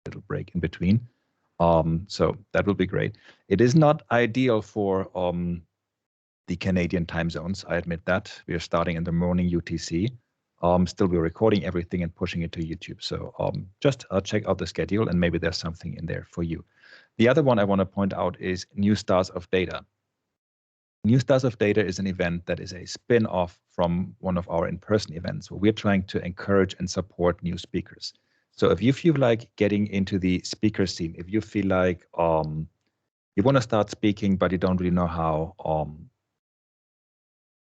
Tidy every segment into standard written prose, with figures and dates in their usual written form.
little break in between. So that will be great. It is not ideal for the Canadian time zones. I admit that. We are starting in the morning UTC. Still, we're recording everything and pushing it to YouTube. So just check out the schedule and maybe there's something in there for you. The other one I want to point out is New Stars of Data. New Stars of Data is an event that is a spin-off from one of our in-person events where we're trying to encourage and support new speakers. So if you feel like getting into the speaker scene, if you feel like you want to start speaking but you don't really know how,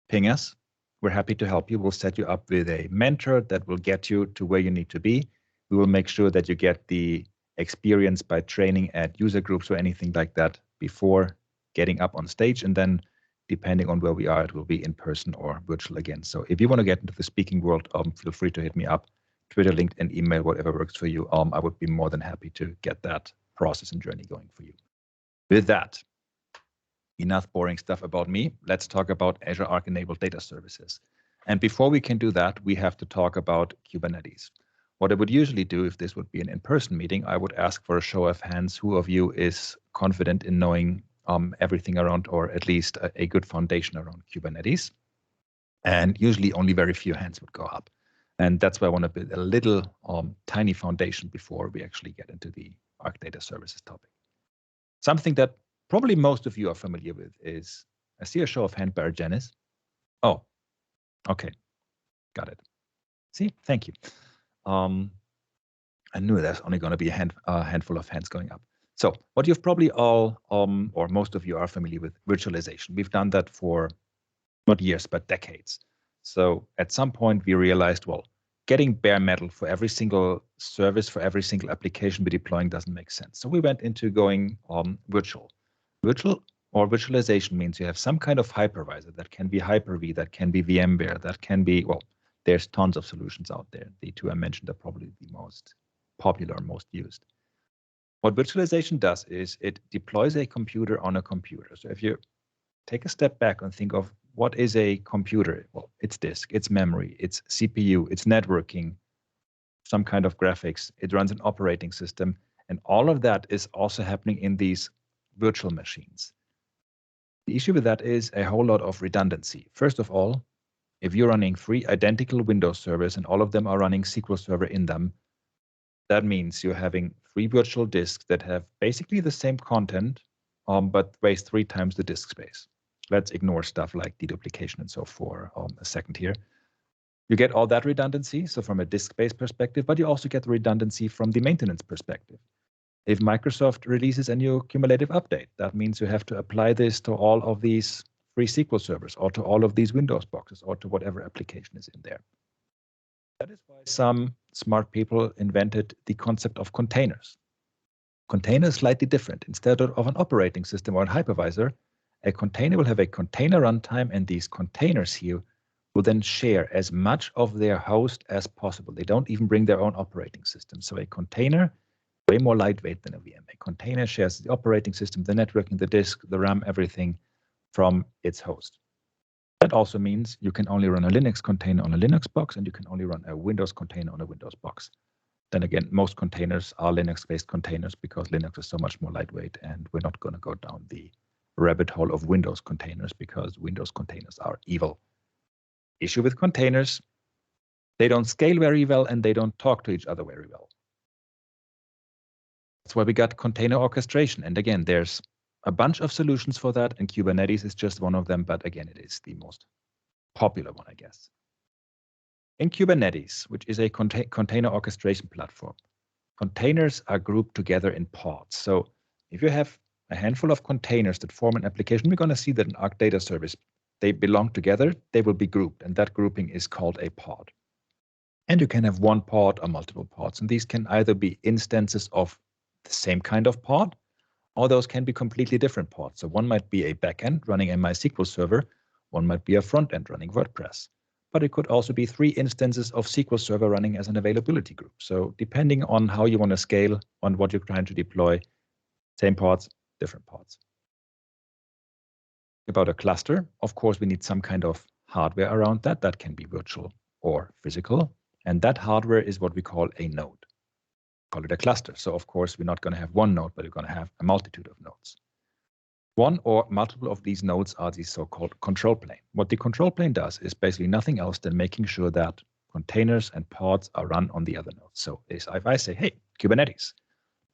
ping us. We're happy to help you. We'll set you up with a mentor that will get you to where you need to be. We will make sure that you get the experience by training at user groups or anything like that before getting up on stage. And then depending on where we are, it will be in person or virtual again. So if you want to get into the speaking world, feel free to hit me up, Twitter, LinkedIn, email, whatever works for you. I would be more than happy to get that process and journey going for you. With that, enough boring stuff about me. Let's talk about Azure Arc enabled data services. And before we can do that, we have to talk about Kubernetes. What I would usually do if this would be an in-person meeting, I would ask for a show of hands. Who of you is confident in knowing everything around, or at least a good foundation around Kubernetes? And usually only very few hands would go up. And that's why I want to build a little tiny foundation before we actually get into the Arc data services topic. Something that probably most of you are familiar with is, I see a show of hand by Janice. Oh, okay, got it. See, thank you. I knew there's only going to be a handful of hands going up. So what you've probably all, or most of you are familiar with, virtualization. We've done that for not years, but decades. So at some point we realized, well, getting bare metal for every single service, for every single application we're deploying doesn't make sense. So we went into going virtual. Virtual or virtualization means you have some kind of hypervisor. That can be Hyper-V, that can be VMware, that can be, well, there's tons of solutions out there. The two I mentioned are probably the most popular, most used. What virtualization does is it deploys a computer on a computer. So if you take a step back and think of what is a computer, well, it's disk, it's memory, it's CPU, it's networking, some kind of graphics, it runs an operating system, and all of that is also happening in these virtual machines. The issue with that is a whole lot of redundancy. First of all, if you're running 3 identical Windows servers and all of them are running SQL Server in them, that means you're having 3 virtual disks that have basically the same content, but waste 3 times the disk space. Let's ignore stuff like deduplication and so for a second here. You get all that redundancy, so from a disk-based perspective, but you also get the redundancy from the maintenance perspective. If Microsoft releases a new cumulative update, that means you have to apply this to all of these 3 SQL servers or to all of these Windows boxes or to whatever application is in there. That is why some smart people invented the concept of containers. Container is slightly different. Instead of an operating system or a hypervisor, a container will have a container runtime, and these containers here will then share as much of their host as possible. They don't even bring their own operating system. So a container, way more lightweight than a VM. A container shares the operating system, the networking, the disk, the RAM, everything from its host. That also means you can only run a Linux container on a Linux box, and you can only run a Windows container on a Windows box. Then again, most containers are Linux-based containers because Linux is so much more lightweight, and we're not going to go down the rabbit hole of Windows containers because Windows containers are evil. Issue with containers, they don't scale very well and they don't talk to each other very well. That's why we got container orchestration. And again, there's a bunch of solutions for that, and Kubernetes is just one of them, but again, it is the most popular one, I guess. In Kubernetes, which is a container orchestration platform, containers are grouped together in pods. So if you have a handful of containers that form an application, we're going to see that in Arc Data Service, they belong together, they will be grouped, and that grouping is called a pod. And you can have one pod or multiple pods, and these can either be instances of the same kind of pod, or those can be completely different pods. So one might be a backend running a MySQL server, one might be a front end running WordPress, but it could also be 3 instances of SQL Server running as an availability group. So depending on how you want to scale, on what you're trying to deploy, same pods, different pods. About a cluster, of course, we need some kind of hardware around that. That can be virtual or physical. And that hardware is what we call a node. call it a cluster. So of course, we're not going to have one node, but we're going to have a multitude of nodes. One or multiple of these nodes are the so-called control plane. What the control plane does is basically nothing else than making sure that containers and pods are run on the other nodes. So if I say, hey, Kubernetes,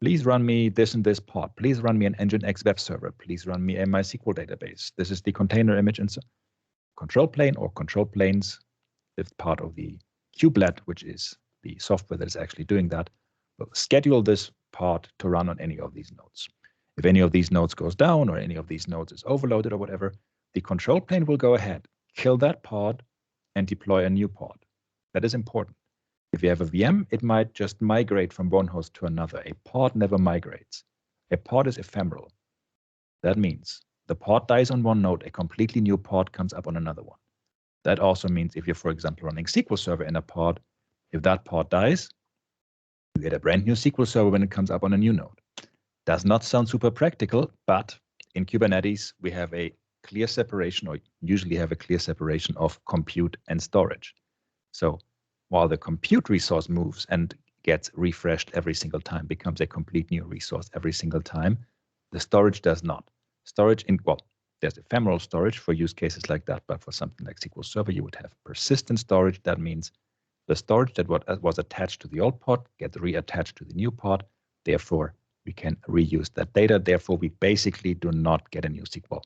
please run me this and this pod. Please run me an Nginx web server. Please run me a MySQL database. This is the container image and so control plane or control planes is part of the kubelet, which is the software that is actually doing that. Will schedule this pod to run on any of these nodes. If any of these nodes goes down or any of these nodes is overloaded or whatever, the control plane will go ahead, kill that pod, and deploy a new pod. That is important. If you have a VM, it might just migrate from one host to another. A pod never migrates. A pod is ephemeral. That means the pod dies on one node, a completely new pod comes up on another one. That also means if you're, for example, running SQL Server in a pod, if that pod dies, you get a brand new SQL Server when it comes up on a new node. Does not sound super practical, but in Kubernetes, we have a clear separation, or usually have a clear separation of compute and storage. So while the compute resource moves and gets refreshed every single time, becomes a complete new resource every single time, the storage does not. Storage, there's ephemeral storage for use cases like that, but for something like SQL Server, you would have persistent storage. That means the storage that was attached to the old pod gets reattached to the new pod. Therefore, we can reuse that data. Therefore, we basically do not get a new SQL.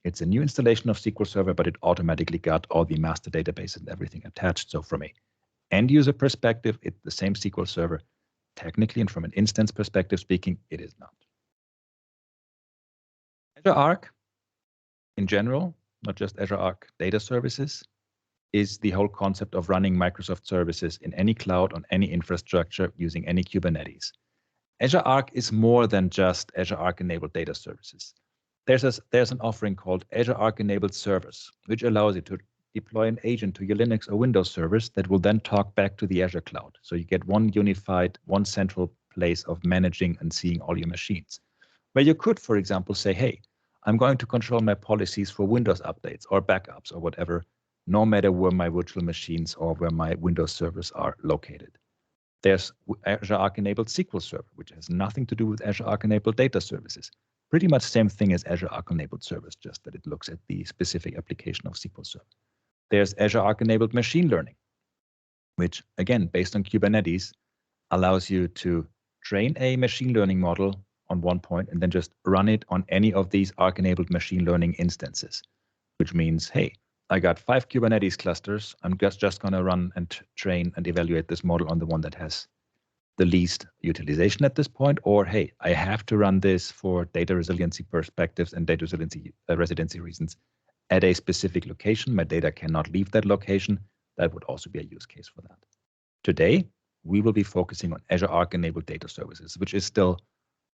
It's a new installation of SQL Server, but it automatically got all the master database and everything attached. So from a end user perspective, it's the same SQL Server. Technically, and from an instance perspective speaking, it is not. Azure Arc, in general, not just Azure Arc Data Services, is the whole concept of running Microsoft services in any cloud on any infrastructure using any Kubernetes. Azure Arc is more than just Azure Arc enabled data services. There's an offering called Azure Arc enabled servers, which allows you to deploy an agent to your Linux or Windows servers that will then talk back to the Azure cloud. So you get one unified, one central place of managing and seeing all your machines. Where you could, for example, say, hey, I'm going to control my policies for Windows updates or backups or whatever, no matter where my virtual machines or where my Windows servers are located. There's Azure Arc enabled SQL Server, which has nothing to do with Azure Arc enabled data services. Pretty much same thing as Azure Arc enabled service, just that it looks at the specific application of SQL Server. There's Azure Arc enabled machine learning, which again, based on Kubernetes, allows you to train a machine learning model on one point and then just run it on any of these Arc enabled machine learning instances, which means, hey, I got 5 Kubernetes clusters. I'm just going to run and train and evaluate this model on the one that has the least utilization at this point. Or, hey, I have to run this for data resiliency perspectives and data residency reasons at a specific location. My data cannot leave that location. That would also be a use case for that. Today, we will be focusing on Azure Arc enabled data services, which is still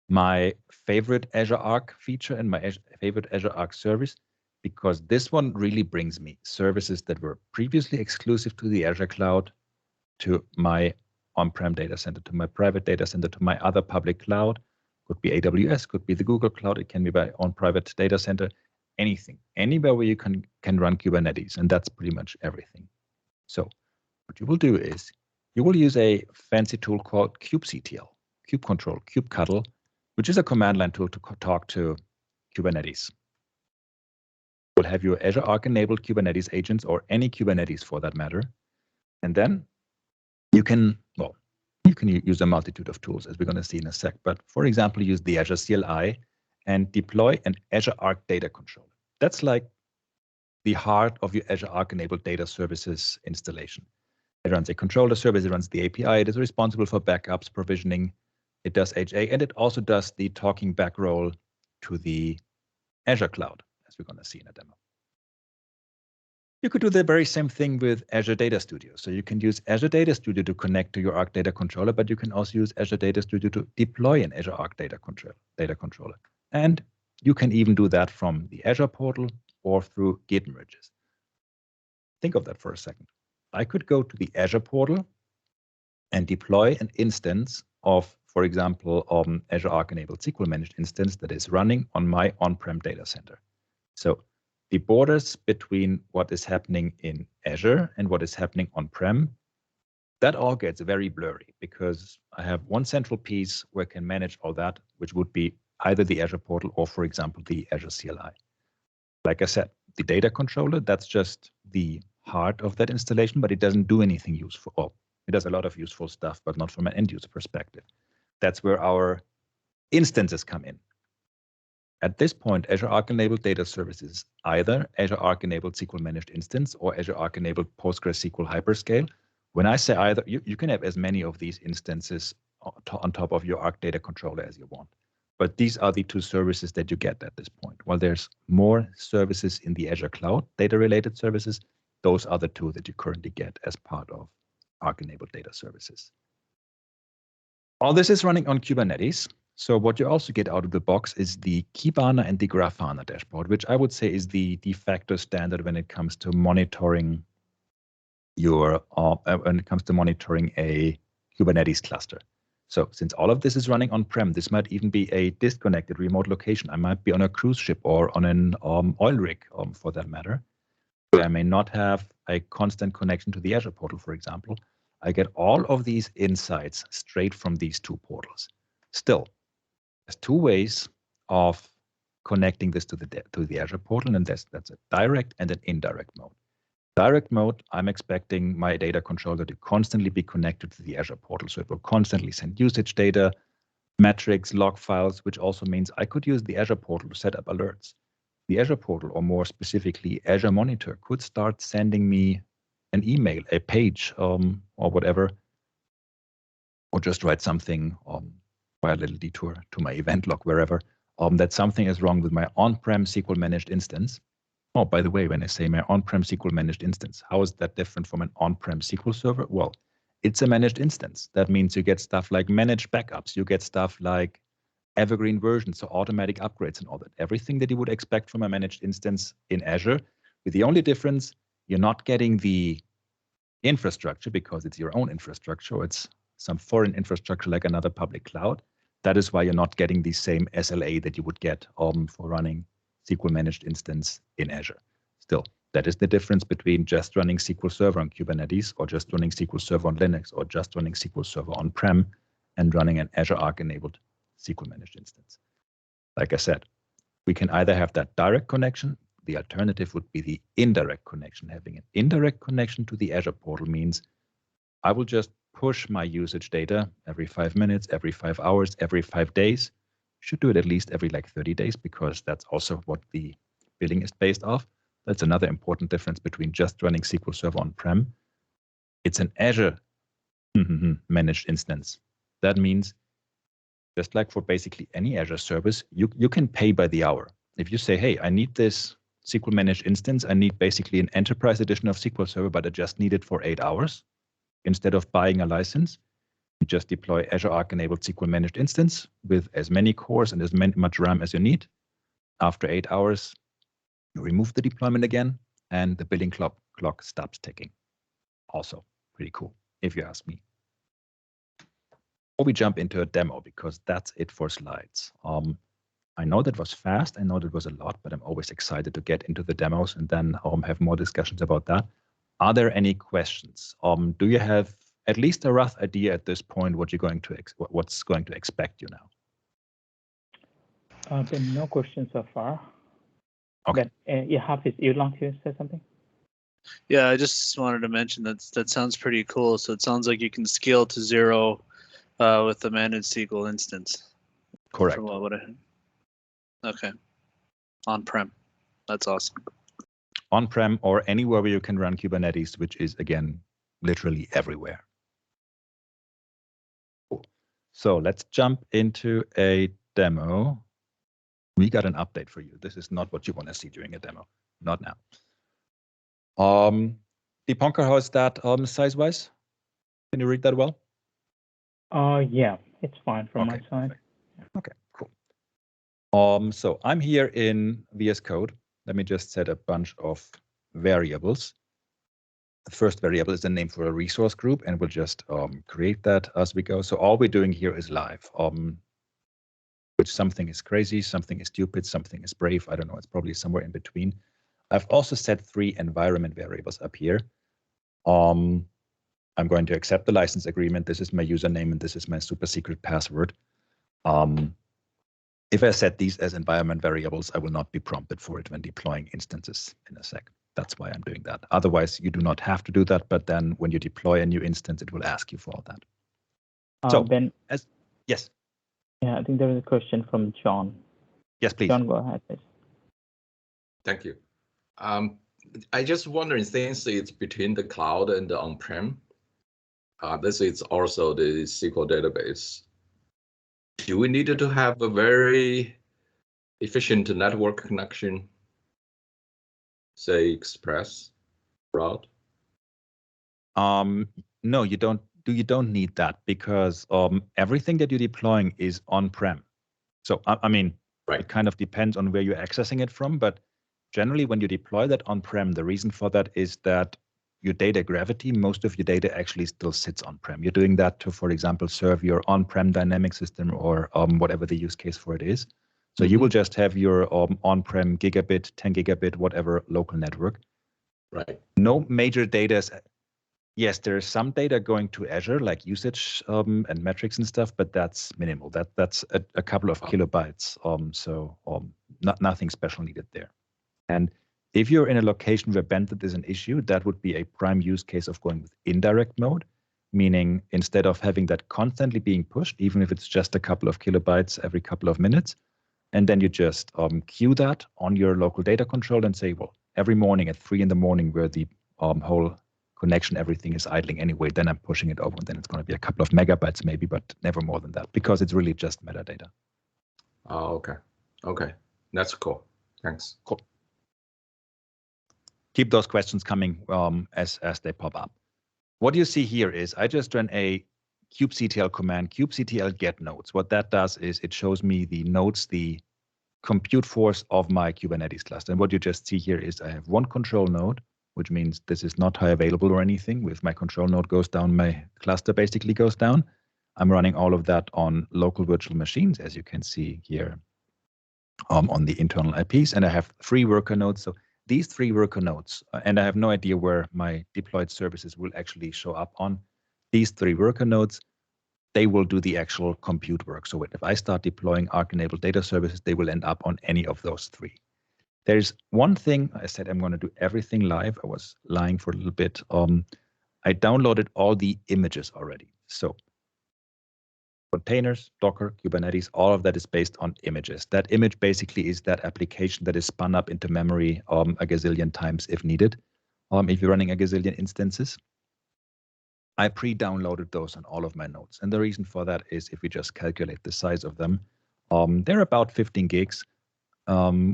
my favorite Azure Arc feature and my favorite Azure Arc service, because this one really brings me services that were previously exclusive to the Azure cloud, to my on-prem data center, to my private data center, to my other public cloud. Could be AWS, could be the Google Cloud, it can be my own private data center, anything, anywhere where you can run Kubernetes, and that's pretty much everything. So what you will do is you will use a fancy tool called kubectl, kubecontrol, kubectl, which is a command line tool to talk to Kubernetes. Will have your Azure Arc enabled Kubernetes agents, or any Kubernetes for that matter. And then you can use a multitude of tools, as we're going to see in a sec. But for example, use the Azure CLI and deploy an Azure Arc data controller. That's like the heart of your Azure Arc enabled data services installation. It runs a controller service, it runs the API, it is responsible for backups, provisioning, it does HA, and it also does the talking back role to the Azure cloud, as we're going to see in a demo. You could do the very same thing with Azure Data Studio. So you can use Azure Data Studio to connect to your Arc Data Controller, but you can also use Azure Data Studio to deploy an Azure Arc Data Controller. And you can even do that from the Azure Portal or through Git merges. Think of that for a second. I could go to the Azure Portal and deploy an instance of, for example, Azure Arc enabled SQL Managed Instance that is running on my on-prem data center. So the borders between what is happening in Azure and what is happening on-prem that all gets very blurry because I have one central piece where I can manage all that, which would be either the Azure portal or, for example, the Azure CLI. Like I said, the data controller, that's just the heart of that installation, but it doesn't do anything useful. Oh, it does a lot of useful stuff, but not from an end user perspective. That's where our instances come in. At this point, Azure Arc enabled data services, either Azure Arc enabled SQL Managed Instance or Azure Arc enabled PostgreSQL Hyperscale. When I say either, you can have as many of these instances on top of your Arc data controller as you want. But these are the two services that you get at this point. While there's more services in the Azure Cloud, data-related services, those are the two that you currently get as part of Arc-enabled data services. All this is running on Kubernetes. So what you also get out of the box is the Kibana and the Grafana dashboard, which I would say is the de facto standard when it comes to monitoring your when it comes to monitoring a Kubernetes cluster. So since all of this is running on-prem, this might even be a disconnected remote location. I might be on a cruise ship or on an oil rig, for that matter, where I may not have a constant connection to the Azure portal, for example. I get all of these insights straight from these two portals. Still, there's two ways of connecting this to the Azure portal, and that's a direct and an indirect mode. Direct mode, I'm expecting my data controller to constantly be connected to the Azure portal. So it will constantly send usage data, metrics, log files, which also means I could use the Azure portal to set up alerts. The Azure portal, or more specifically, Azure Monitor, could start sending me an email, a page, or whatever, or just write something by a little detour to my event log, wherever, that something is wrong with my on-prem SQL Managed Instance. Oh, by the way, when I say my on-prem SQL Managed Instance, how is that different from an on-prem SQL Server? Well, it's a managed instance. That means you get stuff like managed backups. You get stuff like evergreen versions, so automatic upgrades and all that. Everything that you would expect from a managed instance in Azure, with the only difference, you're not getting the infrastructure because it's your own infrastructure, or it's some foreign infrastructure like another public cloud. That is why you're not getting the same SLA that you would get for running SQL Managed Instance in Azure. Still, that is the difference between just running SQL Server on Kubernetes or just running SQL Server on Linux or just running SQL Server on-prem and running an Azure Arc-enabled SQL Managed Instance. Like I said, we can either have that direct connection. The alternative would be the indirect connection. Having an indirect connection to the Azure portal means I will just push my usage data every 5 minutes, every 5 hours, every 5 days. Should do it at least every like 30 days because that's also what the billing is based off. That's another important difference between just running SQL Server on-prem. It's an Azure managed instance. That means just like for basically any Azure service, you can pay by the hour. If you say, hey, I need this SQL Managed Instance, I need basically an enterprise edition of SQL Server, but I just need it for 8 hours. Instead of buying a license, you just deploy Azure Arc-enabled SQL Managed Instance with as many cores and as much RAM as you need. After 8 hours, you remove the deployment again, and the billing clock stops ticking. Also pretty cool, if you ask me. Before we jump into a demo, because that's it for slides. I know that was fast. I know that was a lot, but I'm always excited to get into the demos and then have more discussions about that. Are there any questions? Do you have at least a rough idea at this point what you're going to what's going to expect you now? Been no questions so far. Okay. But yeah, Hafiz, you'd like to say something? Yeah, I just wanted to mention that sounds pretty cool. So it sounds like you can scale to 0 with the managed SQL instance. Correct. Okay. On-prem. That's awesome. On-prem or anywhere where you can run Kubernetes, which is, again, literally everywhere. Cool. So let's jump into a demo. We got an update for you. This is not what you want to see during a demo. Not now. Dipankar, how is that size-wise? Can you read that well? Yeah, it's fine from my side. Okay, cool. So I'm here in VS Code. Let me just set a bunch of variables. The first variable is the name for a resource group, and we'll just create that as we go. So all we're doing here is live. Which something is crazy, something is stupid, something is brave. I don't know. It's probably somewhere in between. I've also set 3 environment variables up here. I'm going to accept the license agreement. This is my username and this is my super secret password. If I set these as environment variables, I will not be prompted for it when deploying instances in a sec. That's why I'm doing that. Otherwise, you do not have to do that. But then when you deploy a new instance, it will ask you for all that. So, Ben, yes. Yeah, I think there is a question from John. Yes, please. John, go ahead, please. Thank you. I just wondering, since it's between the cloud and the on-prem, this is also the SQL database. Do we need to have a very efficient network connection, say Express route? No, you don't. You don't need that because everything that you're deploying is on-prem. So I mean, right. It kind of depends on where you're accessing it from, but generally when you deploy that on-prem, the reason for that is that your data gravity, most of your data actually still sits on-prem. You're doing that to, for example, serve your on-prem dynamic system or whatever the use case for it is. So you will just have your on-prem gigabit, 10 gigabit, whatever local network. Right. No major data. Yes, there is some data going to Azure, like usage and metrics and stuff, but that's minimal. That's a couple of kilobytes. So nothing special needed there. And if you're in a location where bandwidth is an issue, that would be a prime use case of going with indirect mode, meaning instead of having that constantly being pushed, even if it's just a couple of kilobytes every couple of minutes, and then you just queue that on your local data control and say, well, every morning at 3 in the morning where the whole connection, everything is idling anyway, then I'm pushing it over and then it's going to be a couple of megabytes maybe, but never more than that because it's really just metadata. Oh, okay. Okay, that's cool. Thanks. Cool. Keep those questions coming as they pop up. What you see here is I just ran a kubectl command, kubectl get nodes. What that does is it shows me the nodes, the compute force of my Kubernetes cluster. And what you just see here is I have one control node, which means this is not high available or anything. If my control node goes down, my cluster basically goes down. I'm running all of that on local virtual machines, as you can see here on the internal IPs. And I have 3 worker nodes. So these 3 worker nodes, and I have no idea where my deployed services will actually show up on. These 3 worker nodes, they will do the actual compute work. So if I start deploying Arc-enabled data services, they will end up on any of those 3. There's one thing I said I'm going to do everything live. I was lying for a little bit. I downloaded all the images already. So containers, Docker, Kubernetes, all of that is based on images. That image basically is that application that is spun up into memory a gazillion times if needed, if you're running a gazillion instances. I pre-downloaded those on all of my nodes. And the reason for that is if we just calculate the size of them, they're about 15 gigs.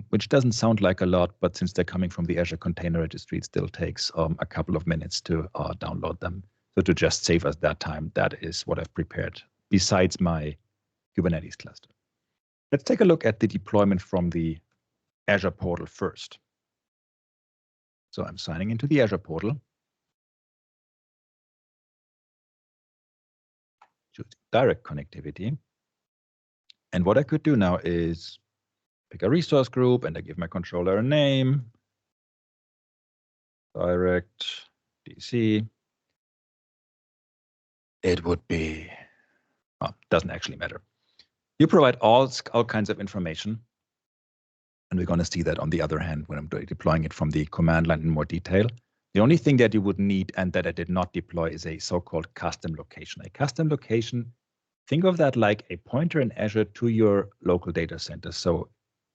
Which doesn't sound like a lot, but since they're coming from the Azure Container Registry, it still takes a couple of minutes to download them. So to just save us that time, that is what I've prepared besides my Kubernetes cluster. Let's take a look at the deployment from the Azure Portal first. So I'm signing into the Azure Portal. Choosing direct connectivity. And what I could do now is pick a resource group and I give my controller a name. Direct DC. It would be, doesn't actually matter. You provide all kinds of information. And we're going to see that on the other hand when I'm deploying it from the command line in more detail. The only thing that you would need and that I did not deploy is a so-called custom location. A custom location, think of that like a pointer in Azure to your local data center. So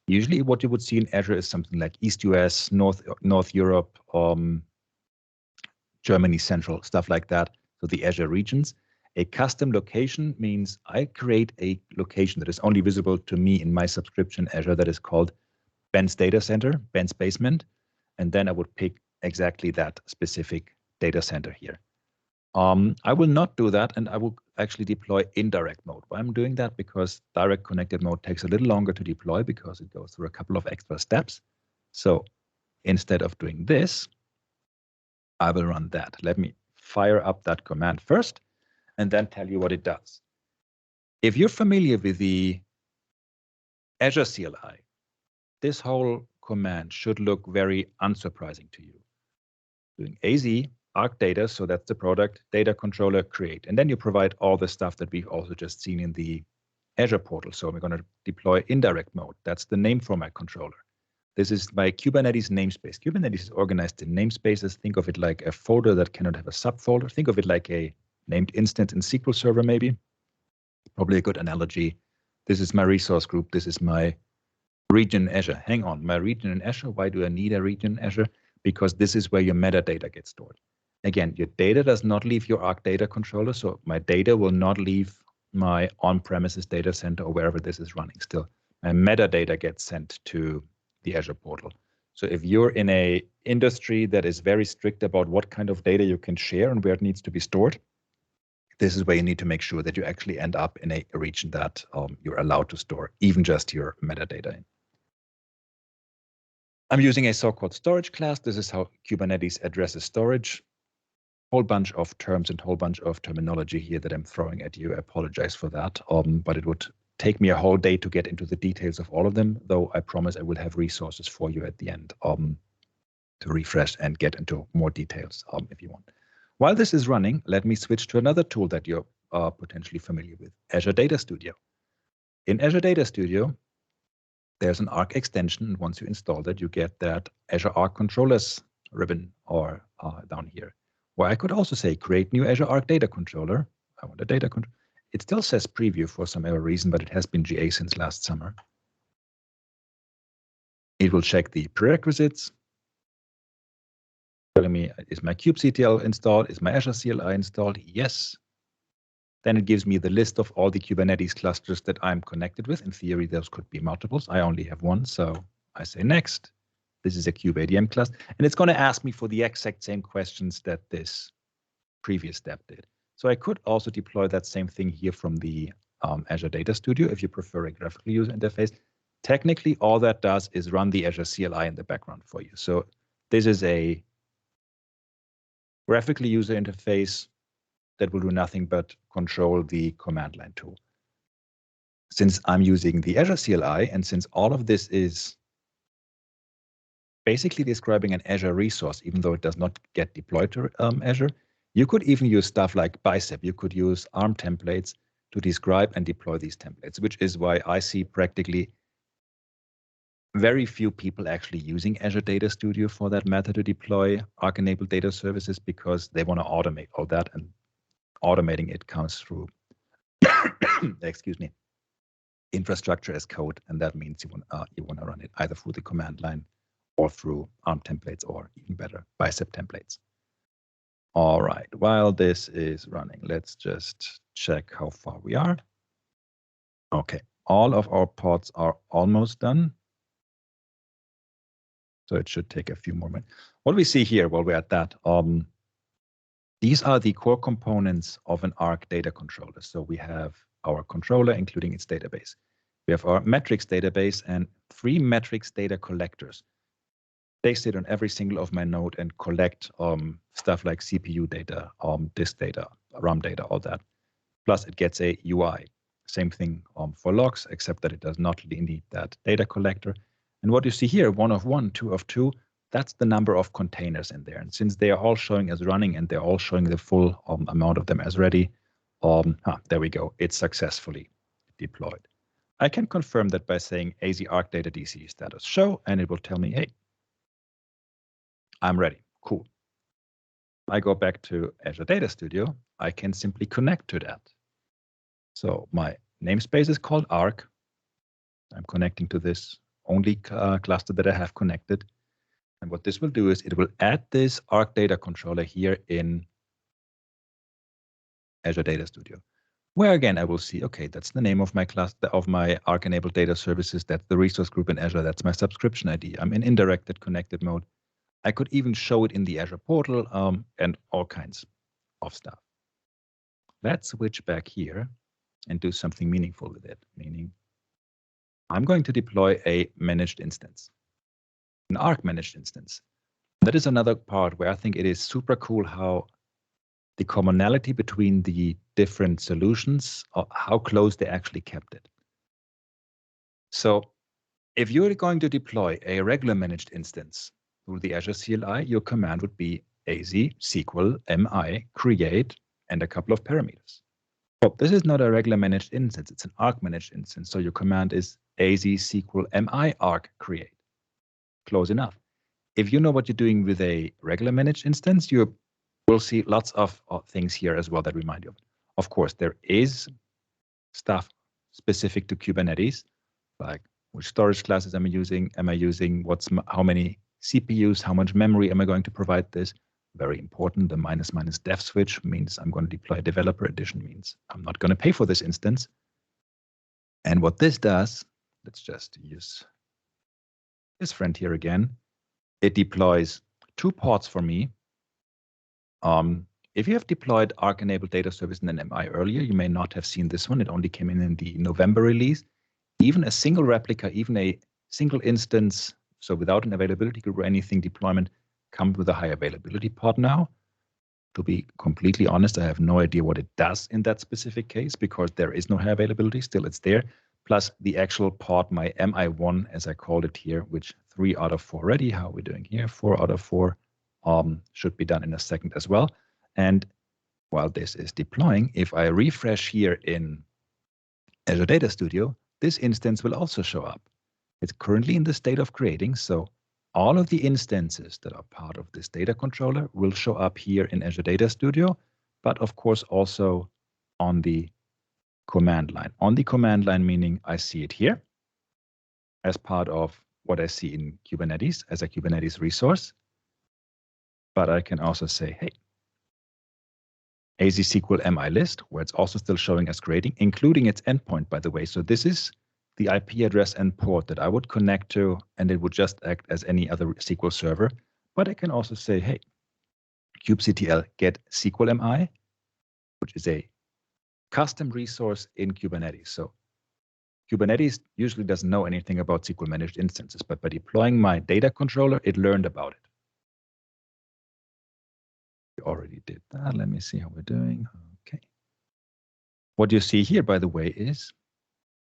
usually what you would see in Azure is something like East US, North Europe, Germany Central, stuff like that. So the Azure regions. A custom location means I create a location that is only visible to me in my subscription Azure that is called Ben's data center, Ben's basement. And then I would pick exactly that specific data center here. I will not do that, and I will actually deploy indirect mode. Why I'm doing that? Because direct connected mode takes a little longer to deploy because it goes through a couple of extra steps. So instead of doing this, I will run that. Let me fire up that command first and then tell you what it does. If you're familiar with the Azure CLI, this whole command should look very unsurprising to you. Doing AZ Arc data, so that's the product, data controller, create. And then you provide all the stuff that we've also just seen in the Azure portal. So we're going to deploy indirect mode. That's the name format controller. This is my Kubernetes namespace. Kubernetes is organized in namespaces. Think of it like a folder that cannot have a subfolder. Think of it like a named instance in SQL Server, maybe. Probably a good analogy. This is my resource group. This is my region in Azure. Hang on, my region in Azure. Why do I need a region in Azure? Because this is where your metadata gets stored. Again, your data does not leave your Arc data controller. So my data will not leave my on-premises data center or wherever this is running still. My metadata gets sent to the Azure portal. So if you're in a industry that is very strict about what kind of data you can share and where it needs to be stored, this is where you need to make sure that you actually end up in a region that you're allowed to store even just your metadata in. I'm using a so-called storage class. This is how Kubernetes addresses storage. Whole bunch of terms and whole bunch of terminology here that I'm throwing at you. I apologize for that, but it would take me a whole day to get into the details of all of them, though I promise I will have resources for you at the end to refresh and get into more details if you want. While this is running, let me switch to another tool that you're potentially familiar with, Azure Data Studio. In Azure Data Studio, there's an Arc extension, and once you install that, you get that Azure Arc controllers ribbon or down here, where I could also say create new Azure Arc data controller. I want a data controller. It still says preview for some other reason, but it has been GA since last summer. It will check the prerequisites, telling me, is my kubectl installed? Is my Azure CLI installed? Yes. Then it gives me the list of all the Kubernetes clusters that I'm connected with. In theory, those could be multiples. I only have one, so I say next. This is a kubeadm cluster, and it's going to ask me for the exact same questions that this previous step did. So I could also deploy that same thing here from the Azure Data Studio if you prefer a graphical user interface. Technically, all that does is run the Azure CLI in the background for you. So this is a graphical user interface that will do nothing but control the command line tool. Since I'm using the Azure CLI, and since all of this is basically describing an Azure resource, even though it does not get deployed to Azure, you could even use stuff like Bicep. You could use ARM templates to describe and deploy these templates, which is why I see practically very few people actually using Azure Data Studio for that matter to deploy Arc-enabled data services, because they want to automate all that, and automating it comes through, excuse me, infrastructure as code, and that means you want to run it either through the command line or through ARM templates, or even better, Bicep templates. All right, while this is running, let's just check how far we are. Okay, all of our pods are almost done. So it should take a few more minutes. What we see here while we're at that, these are the core components of an Arc data controller. So we have our controller, including its database. We have our metrics database and 3 metrics data collectors. They sit on every single of my node and collect stuff like CPU data, disk data, RAM data, all that. Plus it gets a UI. Same thing for logs, except that it does not need that data collector. And what you see here, 1 of 1, 2 of 2, that's the number of containers in there. And since they are all showing as running and they're all showing the full amount of them as ready, there we go. It's successfully deployed. I can confirm that by saying AZ Arc Data DC status show, and it will tell me, hey, I'm ready. Cool. I go back to Azure Data Studio. I can simply connect to that. So my namespace is called Arc. I'm connecting to this only cluster that I have connected. And what this will do is it will add this Arc data controller here in Azure Data Studio, where again I will see, okay, that's the name of my cluster of my Arc-enabled data services. That's the resource group in Azure. That's my subscription ID. I'm in indirected connected mode. I could even show it in the Azure portal and all kinds of stuff. Let's switch back here and do something meaningful with it, meaning I'm going to deploy a managed instance, an Arc managed instance. That is another part where I think it is super cool how the commonality between the different solutions, how close they actually kept it. So if you're going to deploy a regular managed instance through the Azure CLI, your command would be AZ SQL MI create and a couple of parameters. Well, this is not a regular managed instance, it's an Arc managed instance. So your command is AZ SQL MI Arc create. Close enough. If you know what you're doing with a regular managed instance, you will see lots of things here as well that remind you of it. Of course, there is stuff specific to Kubernetes, like which storage classes am I using? How many CPUs? How much memory am I going to provide this? Very important. The -- dev switch means I'm going to deploy a developer edition, means I'm not going to pay for this instance. And what this does, let's just use this friend here again. It deploys 2 ports for me. If you have deployed Arc-enabled data service in an MI earlier, you may not have seen this one. It only came in the November release. Even a single replica, even a single instance, so without an availability group or anything deployment, comes with a high availability pod now. To be completely honest, I have no idea what it does in that specific case because there is no high availability. Still, it's there. Plus the actual pod, my MI1, as I called it here, which 3 out of 4 ready. How are we doing here? 4 out of 4 should be done in a second as well. And while this is deploying, if I refresh here in Azure Data Studio, this instance will also show up. It's currently in the state of creating, so all of the instances that are part of this data controller will show up here in Azure Data Studio, but of course also on the command line. On the command line, meaning I see it here as part of what I see in Kubernetes as a Kubernetes resource. But I can also say, hey, AZ SQL MI list, where it's also still showing as creating, including its endpoint, by the way. So this is the IP address and port that I would connect to, and it would just act as any other SQL server. But I can also say, hey, kubectl get SQL MI, which is a custom resource in Kubernetes. So Kubernetes usually doesn't know anything about SQL managed instances, but by deploying my data controller, it learned about it. We already did that. Let me see how we're doing. Okay. What you see here, by the way, is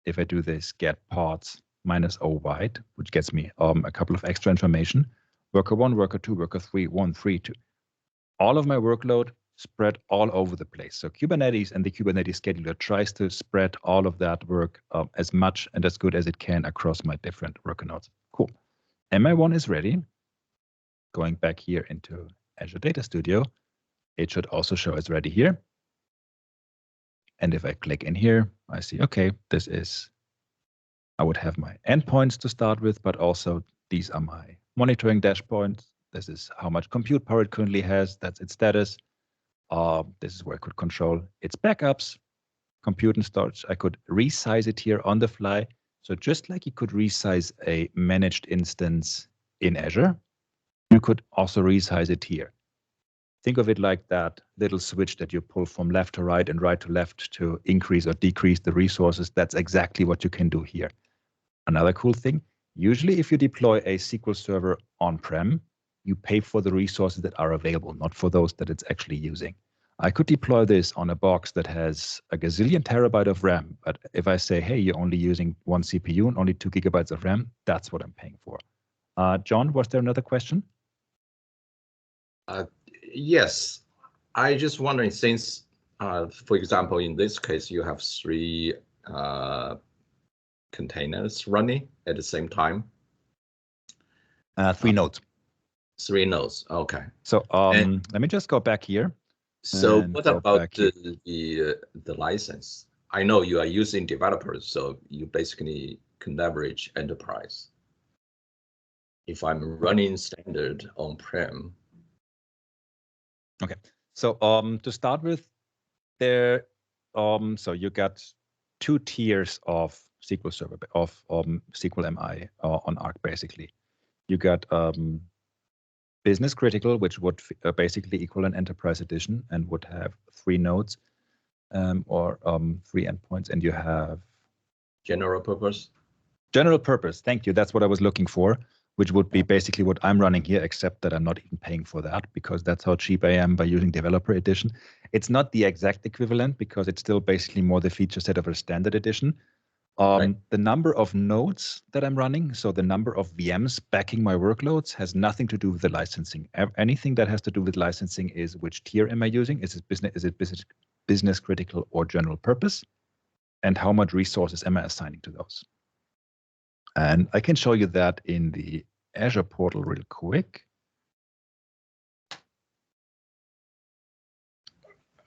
if I do this get pods -o wide, which gets me a couple of extra information, worker 1, worker 2, worker 3, 1, 3, 2. All of my workload spread all over the place. So Kubernetes and the Kubernetes scheduler tries to spread all of that work as much and as good as it can across my different worker nodes. Cool. MI1 is ready. Going back here into Azure Data Studio, it should also show as ready here. And if I click in here, I see, okay, this is, I would have my endpoints to start with, but also these are my monitoring dashboards. This is how much compute power it currently has. That's its status. This is where I could control its backups, compute and storage. I could resize it here on the fly. So just like you could resize a managed instance in Azure, you could also resize it here. Think of it like that little switch that you pull from left to right and right to left to increase or decrease the resources. That's exactly what you can do here. Another cool thing, usually if you deploy a SQL Server on-prem, you pay for the resources that are available, not for those that it's actually using. I could deploy this on a box that has a gazillion terabyte of RAM, but if I say, hey, you're only using 1 CPU and only 2 gigabytes of RAM, that's what I'm paying for. John, was there another question? Yes, I just wondering, since, for example, in this case, you have 3 containers running at the same time. 3 nodes. 3 nodes, okay. So let me just go back here. So what about the license? I know you are using developers, so you basically can leverage enterprise. If I'm running standard on-prem. Okay, so to start with, there, so you got 2 tiers of SQL Server of SQL MI on Arc basically. You got business critical, which would basically equal an enterprise edition and would have 3 nodes or 3 endpoints, and you have general purpose. General purpose. Thank you. That's what I was looking for, which would be basically what I'm running here, except that I'm not even paying for that because that's how cheap I am by using developer edition. It's not the exact equivalent because it's still basically more the feature set of a standard edition. Right. The number of nodes that I'm running, so the number of VMs backing my workloads, has nothing to do with the licensing. Anything that has to do with licensing is which tier am I using? Is it business critical or general purpose? And how much resources am I assigning to those? And I can show you that in the Azure portal real quick.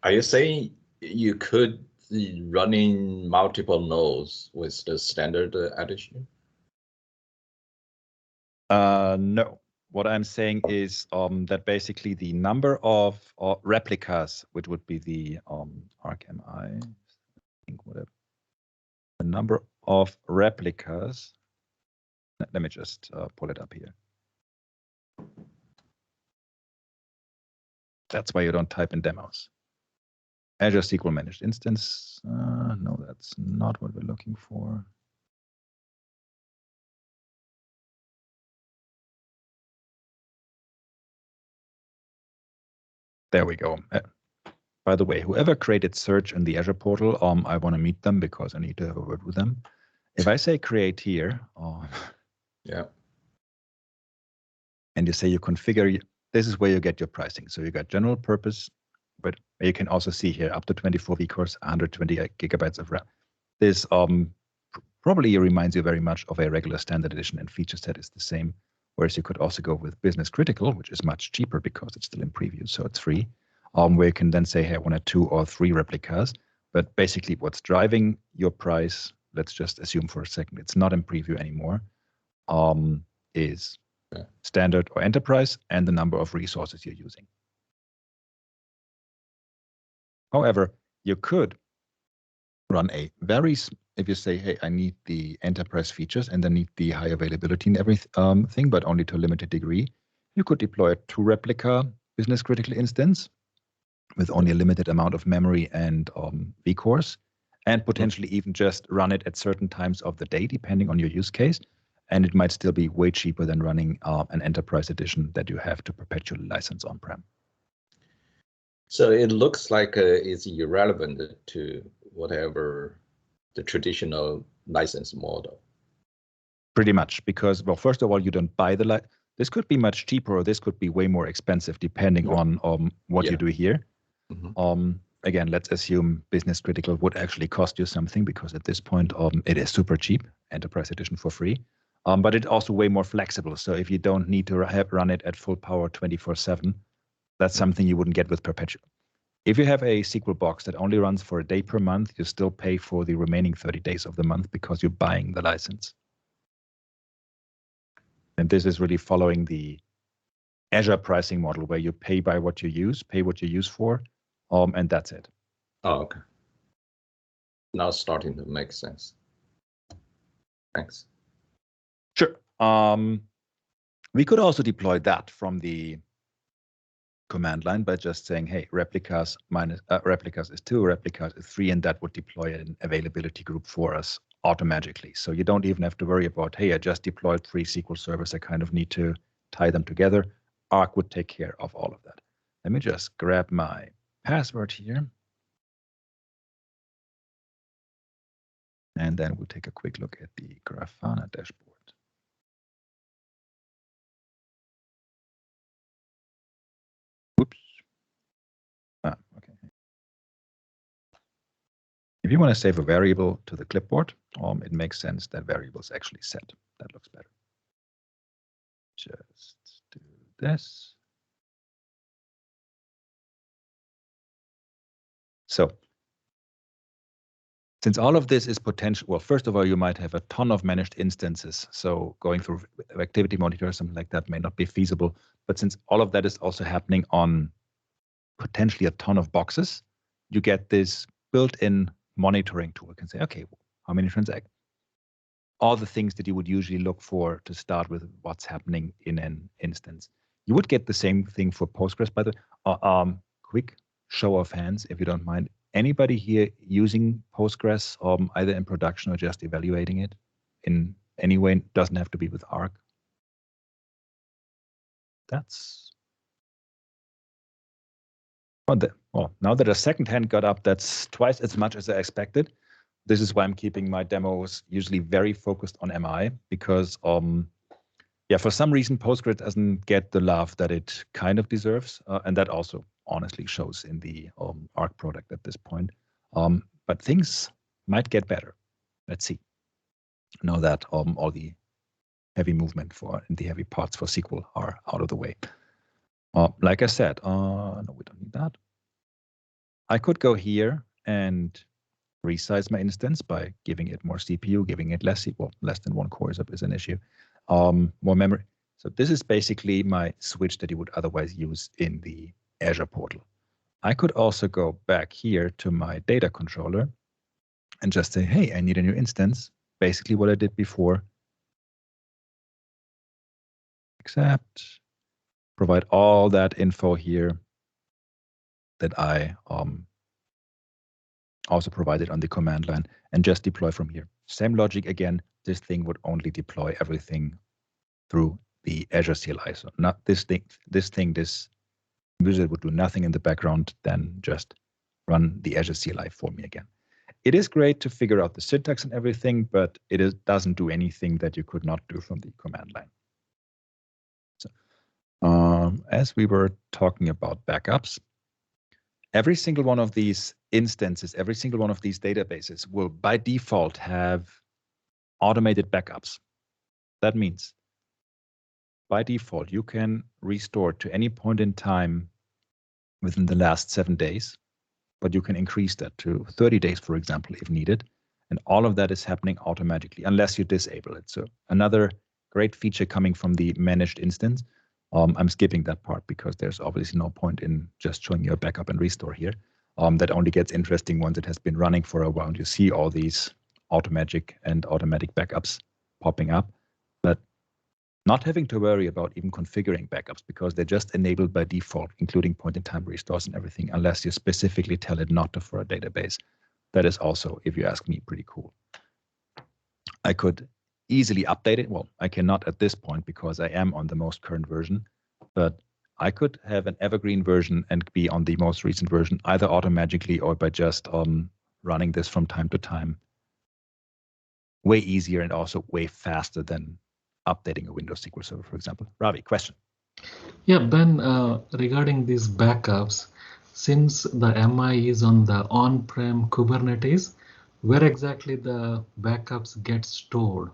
Are you saying you could be running multiple nodes with the standard addition? No. What I'm saying is that basically the number of replicas, which would be the Arc MI, I think whatever, the number of replicas. Let me just pull it up here. That's why you don't type in demos. Azure SQL Managed Instance. No, that's not what we're looking for. There we go. By the way, whoever created search in the Azure portal, I want to meet them because I need to have a word with them. If I say create here, Yeah. and you say you configure, this is where you get your pricing. So you got general purpose, but you can also see here up to 24 vCores, 120 gigabytes of RAM. This probably reminds you very much of a regular standard edition, and feature set is the same. Whereas you could also go with business critical, which is much cheaper because it's still in preview, so it's free. Where you can then say, hey, I want 2 or 3 replicas. But basically what's driving your price, let's just assume for a second, it's not in preview anymore, is standard or enterprise and the number of resources you're using. However, you could run a if you say, hey, I need the enterprise features and I need the high availability and everything, but only to a limited degree, you could deploy a 2 replica business critical instance with only a limited amount of memory and vCores, and potentially even just run it at certain times of the day, depending on your use case. And it might still be way cheaper than running an enterprise edition that you have to perpetually license on-prem. So it looks like it's irrelevant to whatever the traditional license model. Pretty much, because, well, first of all, you don't buy the this could be much cheaper or this could be way more expensive depending on what you do here. Again, let's assume business critical would actually cost you something, because at this point it is super cheap, enterprise edition for free. But it's also way more flexible. So if you don't need to run it at full power 24/7, that's something you wouldn't get with perpetual. If you have a SQL box that only runs for a day per month, you still pay for the remaining 30 days of the month because you're buying the license. And this is really following the Azure pricing model where you pay by what you use, pay what you use for, and that's it. Oh, okay. Now it's starting to make sense. Thanks. Sure. We could also deploy that from the command line by just saying, hey, replicas is 2, replicas is 3, and that would deploy an availability group for us automatically. So you don't even have to worry about, hey, I just deployed 3 SQL servers. I kind of need to tie them together. Arc would take care of all of that. Let me just grab my password here. And then we'll take a quick look at the Grafana dashboard. Oops. Okay. If you want to save a variable to the clipboard, it makes sense that variable is actually set. That looks better. Just do this. So since all of this is potential, well, first of all, you might have a ton of managed instances. So going through activity monitor, something like that may not be feasible. But since all of that is also happening on potentially a ton of boxes, you get this built-in monitoring tool. You can say, okay, how many transactions? All the things that you would usually look for to start with what's happening in an instance. You would get the same thing for Postgres, by the way. Quick show of hands, if you don't mind. Anybody here using Postgres, either in production or just evaluating it in any way? It doesn't have to be with Arc. That's well, now that a second hand got up, that's twice as much as I expected. this is why I'm keeping my demos usually very focused on MI, because yeah, for some reason Postgres doesn't get the love that it kind of deserves, and that also honestly shows in the Arc product at this point. But things might get better. Let's see. Now that all the heavy movement and the heavy parts for SQL are out of the way. Like I said, no, we don't need that. I could go here and resize my instance by giving it more CPU, giving it less SQL, less than 1 core is an issue, more memory. So this is basically my switch that you would otherwise use in the Azure portal. I could also go back here to my data controller and just say, hey, I need a new instance. Basically what I did before. Accept, provide all that info here that I also provided on the command line, and just deploy from here. Same logic again, this thing would only deploy everything through the Azure CLI. So not this wizard would do nothing in the background, then just run the Azure CLI for me again. It is great to figure out the syntax and everything, but it doesn't do anything that you could not do from the command line. So as we were talking about backups, every single one of these instances, every single one of these databases will by default have automated backups. That means by default, you can restore to any point in time within the last 7 days, but you can increase that to 30 days, for example, if needed. And all of that is happening automatically unless you disable it. So another great feature coming from the managed instance. I'm skipping that part because there's obviously no point in just showing you a backup and restore here. That only gets interesting once it has been running for a while and you see all these automatic backups popping up, but not having to worry about even configuring backups because they're just enabled by default, including point-in-time restores and everything, unless you specifically tell it not to for a database. That is also, if you ask me, pretty cool. I could easily update it. Well, I cannot at this point because I am on the most current version, but I could have an evergreen version and be on the most recent version, either automatically or by just running this from time to time. Way easier and also way faster than updating a Windows SQL Server, for example. Ravi, question. Yeah, Ben, regarding these backups, since the MI is on the on-prem Kubernetes, where exactly the backups get stored?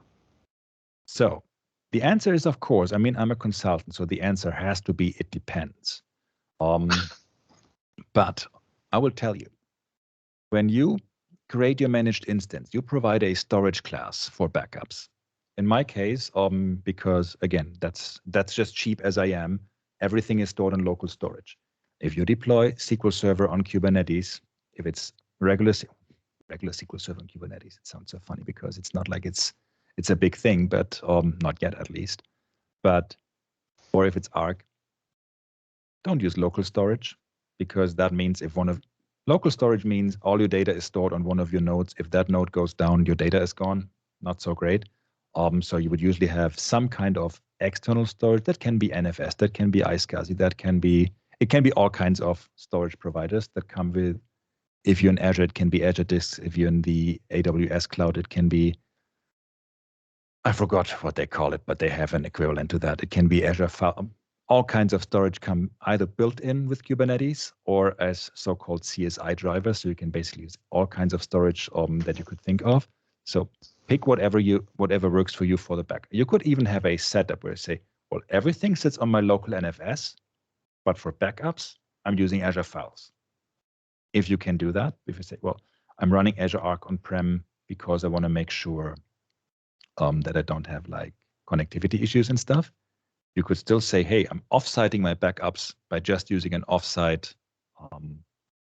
So the answer is, of course, I mean, I'm a consultant, so the answer has to be it depends. But I will tell you, when you create your managed instance, you provide a storage class for backups. In my case, because again, that's just cheap as I am, everything is stored in local storage. If you deploy SQL Server on Kubernetes, if it's regular SQL Server on Kubernetes, it sounds so funny because it's not like it's a big thing, but not yet at least. But or if it's Arc, don't use local storage because that means local storage means all your data is stored on one of your nodes. If that node goes down, your data is gone. Not so great. So you would usually have some kind of external storage. That can be NFS, that can be iSCSI, it can be all kinds of storage providers that come with. If you're in Azure, it can be Azure Disks. If you're in the AWS cloud, it can be, I forgot what they call it, but they have an equivalent to that. It can be Azure File. All kinds of storage come either built in with Kubernetes or as so-called CSI drivers. So you can basically use all kinds of storage that you could think of. So pick whatever works for you for the backup. You could even have a setup where you say, well, everything sits on my local NFS, but for backups, I'm using Azure Files. If you can do that, if you say, well, I'm running Azure Arc on-prem because I want to make sure that I don't have like connectivity issues and stuff, you could still say, hey, I'm offsiting my backups by just using an offsite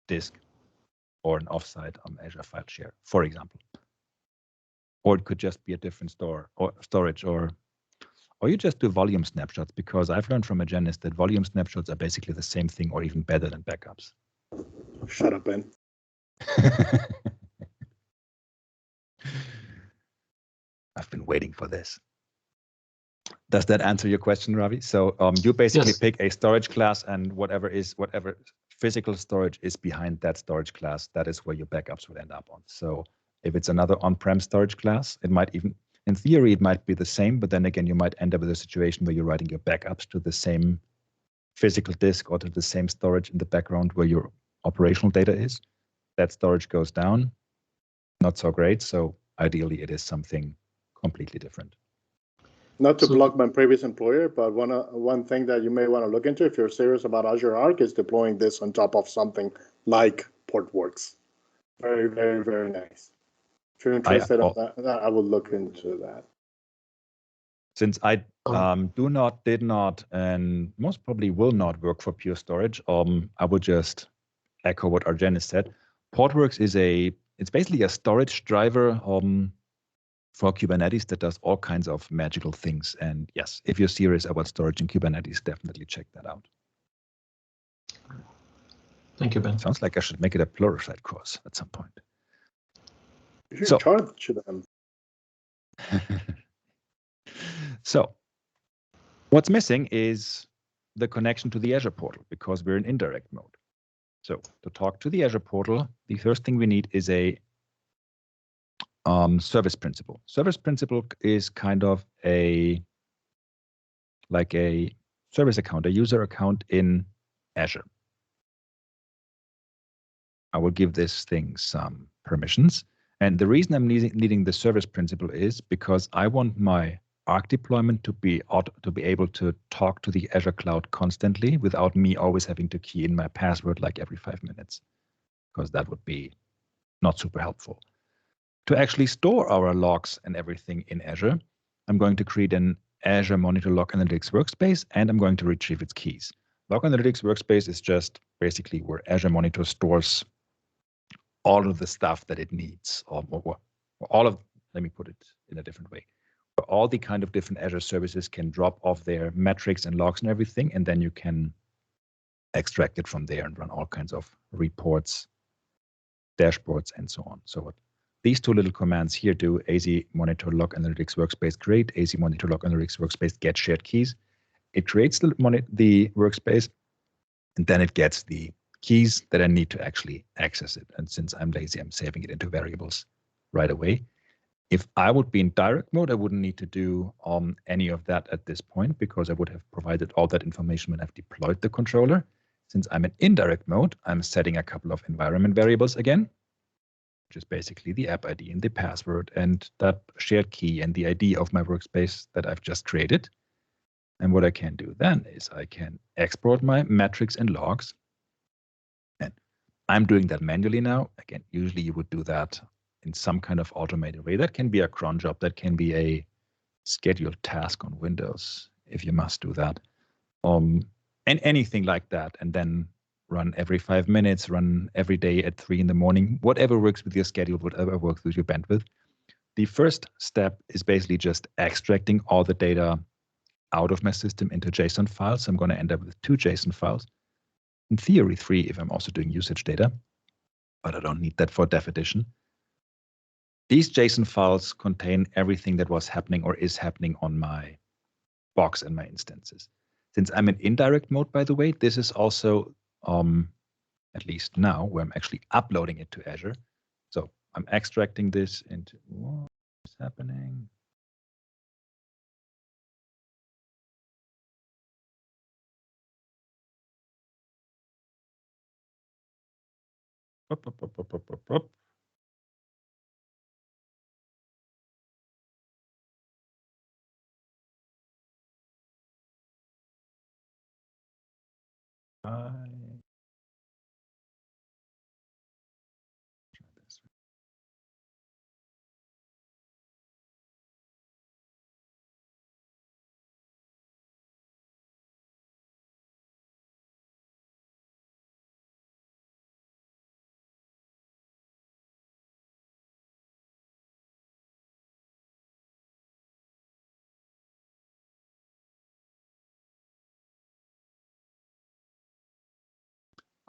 disk or an offsite Azure file share, for example. Or it could just be a different storage, or you just do volume snapshots, because I've learned from a Janist that volume snapshots are basically the same thing or even better than backups. Shut up, Ben. I've been waiting for this. Does that answer your question, Ravi? So you basically Yes. pick a storage class, and whatever physical storage is behind that storage class, that is where your backups would end up on. So If it's another on-prem storage class, it might even, in theory, it might be the same, but then again, you might end up with a situation where you're writing your backups to the same physical disk or to the same storage in the background where your operational data is. That storage goes down, not so great. So ideally, it is something completely different. Not to block my previous employer, but one thing that you may want to look into if you're serious about Azure Arc is deploying this on top of something like Portworx. Very, very, very nice. If you're interested in that, I would look into that. Since I did not, and most probably will not work for Pure Storage, I would just echo what Argenis said. Portworx it's basically a storage driver for Kubernetes that does all kinds of magical things. And yes, if you're serious about storage in Kubernetes, definitely check that out. Thank you, Ben. Sounds like I should make it a Pluralsight course at some point. You should charge them. So what's missing is the connection to the Azure portal because we're in indirect mode. So to talk to the Azure portal, the first thing we need is a service principal. Service principal is kind of like a service account, a user account in Azure. I will give this thing some permissions. And the reason I'm needing the service principal is because I want my Arc deployment to be able to talk to the Azure cloud constantly without me always having to key in my password like every 5 minutes, because that would be not super helpful. To actually store our logs and everything in Azure, I'm going to create an Azure Monitor Log Analytics workspace, and I'm going to retrieve its keys. Log Analytics workspace is just basically where Azure Monitor stores all of the stuff that it needs, or all of, let me put it in a different way. All the kind of different Azure services can drop off their metrics and logs and everything, and then you can extract it from there and run all kinds of reports, dashboards, and so on. So what these two little commands here do: AZ Monitor Log Analytics Workspace create, AZ Monitor Log Analytics Workspace get shared keys. It creates the workspace, and then it gets the keys that I need to actually access it. And since I'm lazy, I'm saving it into variables right away. If I would be in direct mode, I wouldn't need to do any of that at this point because I would have provided all that information when I've deployed the controller. Since I'm in indirect mode, I'm setting a couple of environment variables again, which is basically the app ID and the password and that shared key and the ID of my workspace that I've just created. And what I can do then is I can export my metrics and logs. And I'm doing that manually now. Again, usually you would do that in some kind of automated way. That can be a cron job. That can be a scheduled task on Windows, if you must do that. And anything like that. And then run every 5 minutes, run every day at 3 in the morning, whatever works with your schedule, whatever works with your bandwidth. The first step is basically just extracting all the data out of my system into JSON files. So I'm going to end up with 2 JSON files. In theory, 3 if I'm also doing usage data, but I don't need that for definition. These JSON files contain everything that was happening or is happening on my box and my instances. Since I'm in indirect mode, by the way, this is also, at least now, where I'm actually uploading it to Azure. So I'm extracting this into what's happening.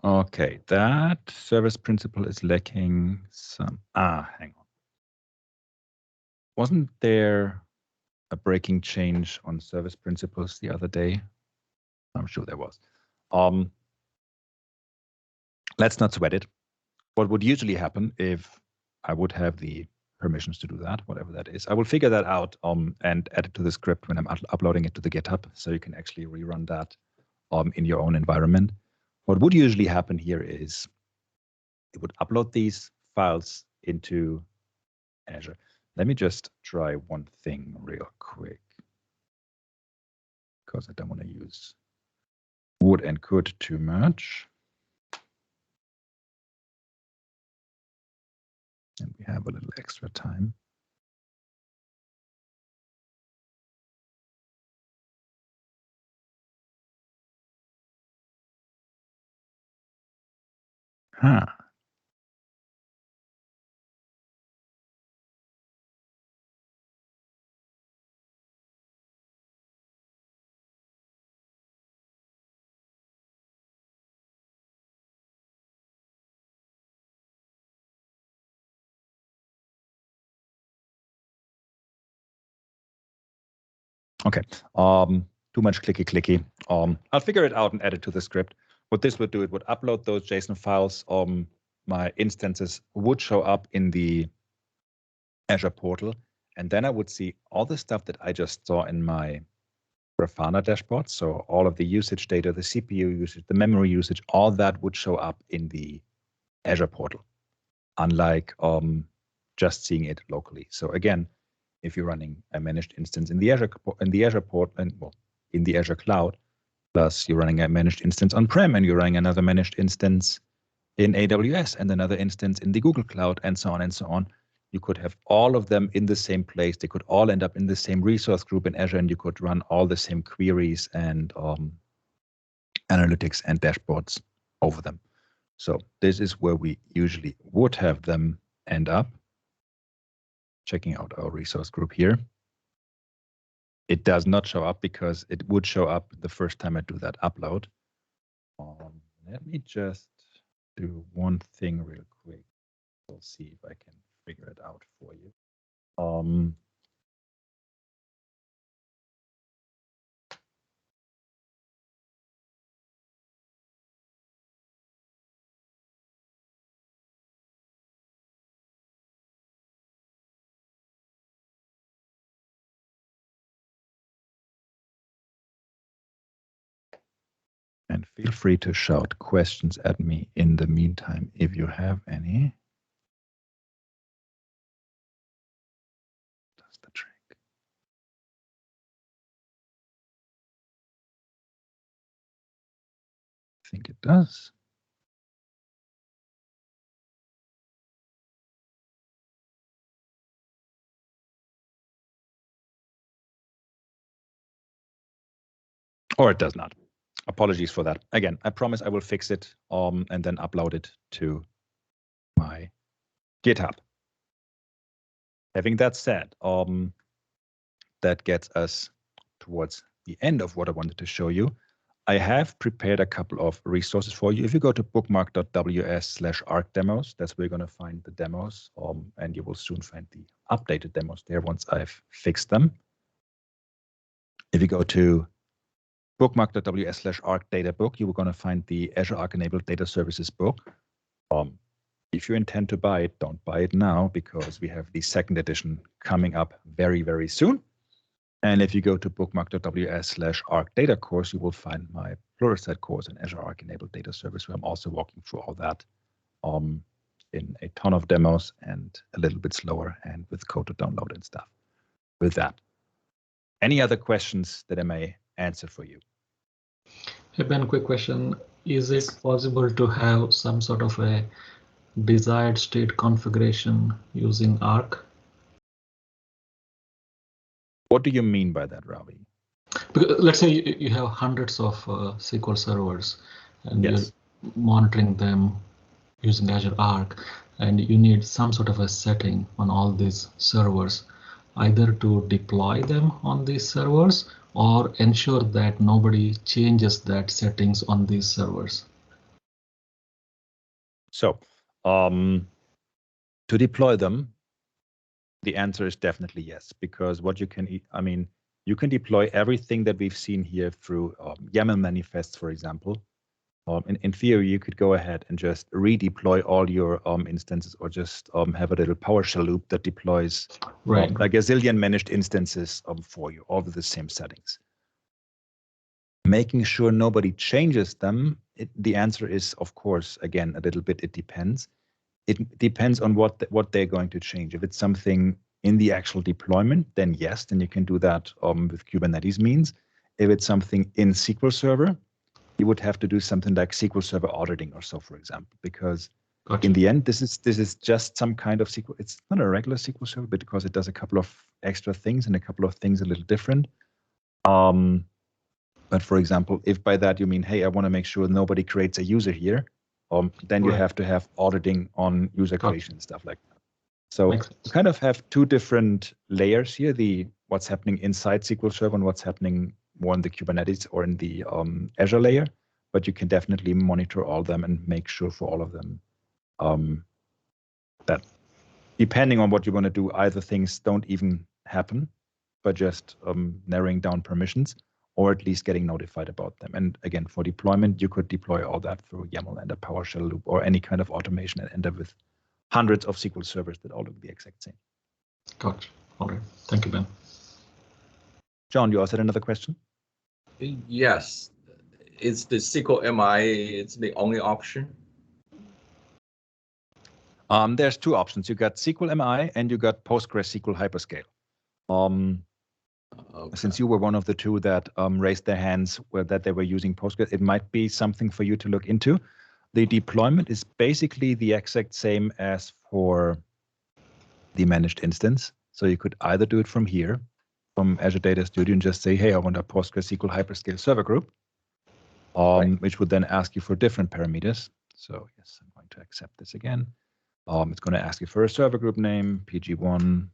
Okay, that service principle is lacking some. Hang on. Wasn't there a breaking change on service principles the other day? I'm sure there was. Let's not sweat it. What would usually happen if I would have the permissions to do that, whatever that is. I will figure that out and add it to the script when I'm uploading it to the GitHub, so you can actually rerun that in your own environment. What would usually happen here is it would upload these files into Azure. Let me just try one thing real quick, because I don't want to use would and could too much. And we have a little extra time. Huh. Okay, too much clicky. I'll figure it out and add it to the script. What this would do, it would upload those JSON files. My instances would show up in the Azure portal, and then I would see all the stuff that I just saw in my Grafana dashboard. So all of the usage data, the CPU usage, the memory usage, all that would show up in the Azure portal, unlike just seeing it locally. So again, if you're running a managed instance in the Azure port and well, in the Azure cloud, plus you're running a managed instance on-prem and you're running another managed instance in AWS and another instance in the Google Cloud and so on and so on, you could have all of them in the same place. They could all end up in the same resource group in Azure, and you could run all the same queries and analytics and dashboards over them. So this is where we usually would have them end up. Checking out our resource group here. It does not show up because it would show up the first time I do that upload. Let me just do one thing real quick. We'll see if I can figure it out for you. And feel free to shout questions at me in the meantime if you have any. That's the trick. I think it does. Or it does not. Apologies for that. Again, I promise I will fix it and then upload it to my GitHub. Having that said, that gets us towards the end of what I wanted to show you. I have prepared a couple of resources for you. If you go to bookmark.ws/arc demos, that's where you're going to find the demos, and you will soon find the updated demos there once I've fixed them. If you go to bookmark.ws/arc data book, you are going to find the Azure Arc enabled data services book. If you intend to buy it, don't buy it now because we have the second edition coming up very, very soon. And if you go to bookmark.ws/arc data course, you will find my Pluralsight course in Azure Arc enabled data service, where I'm also walking through all that in a ton of demos and a little bit slower and with code to download and stuff. With that, any other questions that I may answer for you? Hey Ben, quick question. Is it possible to have some sort of a desired state configuration using Arc? What do you mean by that, Ravi? Because let's say you have hundreds of SQL servers and Yes. you're monitoring them using Azure Arc, and you need some sort of a setting on all these servers, either to deploy them on these servers or ensure that nobody changes that settings on these servers. So to deploy them, the answer is definitely yes, because what you can, you can deploy everything that we've seen here through YAML manifests, for example, In theory, you could go ahead and just redeploy all your instances, or just have a little PowerShell loop that deploys like a zillion managed instances for you, all with the same settings. Making sure nobody changes them, the answer is, of course, again, a little bit, it depends. It depends on what they're going to change. If it's something in the actual deployment, then yes, then you can do that with Kubernetes means. If it's something in SQL Server, you would have to do something like SQL Server Auditing or so, for example, because in the end, this is just some kind of SQL. It's not a regular SQL Server, but because it does a couple of extra things and a couple of things a little different. But for example, if by that you mean, hey, I want to make sure nobody creates a user here, then you have to have auditing on user creation, stuff like that. So you kind of have two different layers here, what's happening inside SQL Server and what's happening more in the Kubernetes or in the Azure layer, but you can definitely monitor all of them and make sure for all of them that depending on what you want to do, either things don't even happen, but just narrowing down permissions, or at least getting notified about them. And again, for deployment, you could deploy all that through YAML and a PowerShell loop or any kind of automation and end up with hundreds of SQL servers that all look the exact same. Gotcha. All right. Thank you, Ben. John, you also had another question? Yes. Is the SQL MI it's the only option? There's two options. You got SQL MI and you got PostgreSQL Hyperscale. Since you were one of the two that raised their hands that they were using Postgres, it might be something for you to look into. The deployment is basically the exact same as for the managed instance. So you could either do it from here, from Azure Data Studio, and just say, hey, I want a PostgreSQL Hyperscale server group, which would then ask you for different parameters. So yes, I'm going to accept this again. It's going to ask you for a server group name, PG1.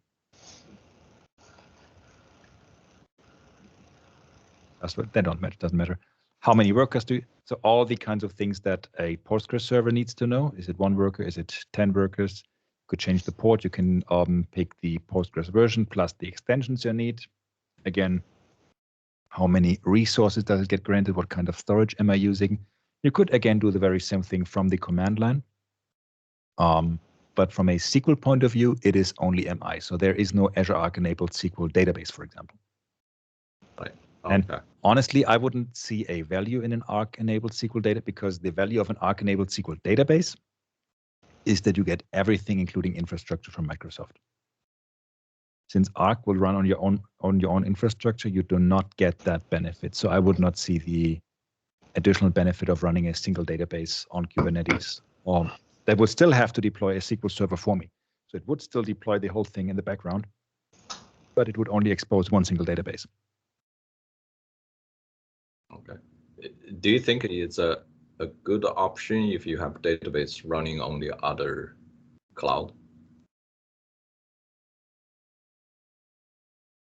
That's what they don't matter. Doesn't matter. How many workers do you? So all the kinds of things that a Postgres server needs to know. Is it 1 worker? Is it 10 workers? You could change the port. You can pick the Postgres version plus the extensions you need. Again, how many resources does it get granted? What kind of storage am I using? You could again do the very same thing from the command line. But from a SQL point of view, it is only MI. So there is no Azure Arc enabled SQL database, for example. Right. Okay. And honestly, I wouldn't see a value in an Arc-enabled SQL data, because the value of an Arc-enabled SQL database is that you get everything, including infrastructure, from Microsoft. Since Arc will run on your own infrastructure, you do not get that benefit. So I would not see the additional benefit of running a single database on Kubernetes. That would still have to deploy a SQL server for me. So it would still deploy the whole thing in the background, but it would only expose one single database. Okay. Do you think it's a good option if you have database running on the other cloud?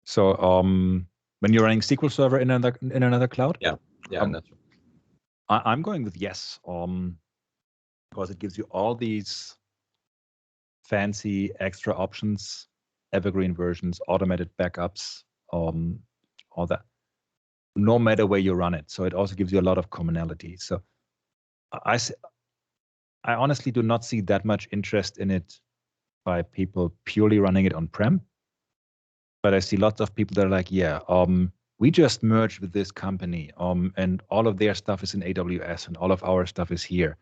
So when you're running SQL Server in another cloud? Yeah, that's right. I'm going with yes, because it gives you all these fancy extra options, evergreen versions, automated backups, all that, no matter where you run it. So it also gives you a lot of commonality. So I honestly do not see that much interest in it by people purely running it on-prem. But I see lots of people that are like, yeah, we just merged with this company, and all of their stuff is in AWS and all of our stuff is here.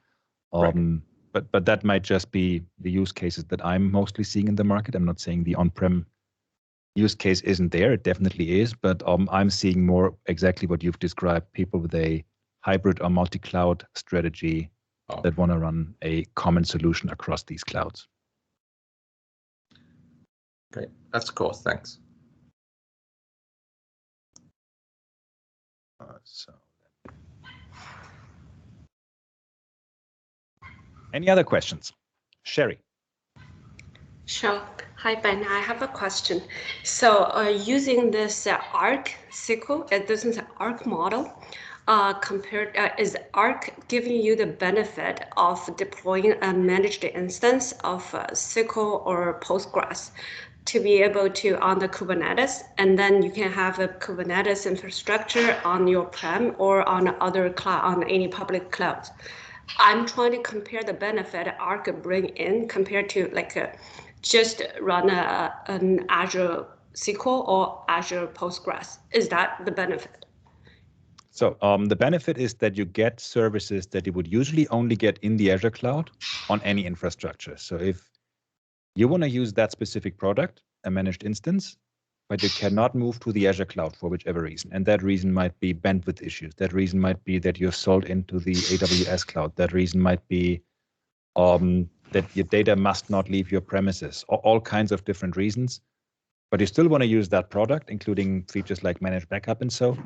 Right. But that might just be the use cases that I'm mostly seeing in the market. I'm not saying the on-prem use case isn't there. It definitely is, but I'm seeing more exactly what you've described, people with a hybrid or multi-cloud strategy that want to run a common solution across these clouds. Okay, that's cool. Thanks. Any other questions? Sherry. Sure. Hi, Ben. I have a question. So using this Arc SQL, this is an Arc model, is Arc giving you the benefit of deploying a managed instance of SQL or Postgres to be able to on the Kubernetes, and then you can have a Kubernetes infrastructure on your Prem or on other cloud, on any public cloud. I'm trying to compare the benefit Arc bring in compared to like just run an Azure SQL or Azure Postgres. Is that the benefit? So the benefit is that you get services that you would usually only get in the Azure cloud on any infrastructure. So if you want to use that specific product, a managed instance, but you cannot move to the Azure cloud for whichever reason. And that reason might be bandwidth issues. That reason might be that you're sold into the AWS cloud. That reason might be that your data must not leave your premises, or all kinds of different reasons. But you still want to use that product, including features like managed backup and so.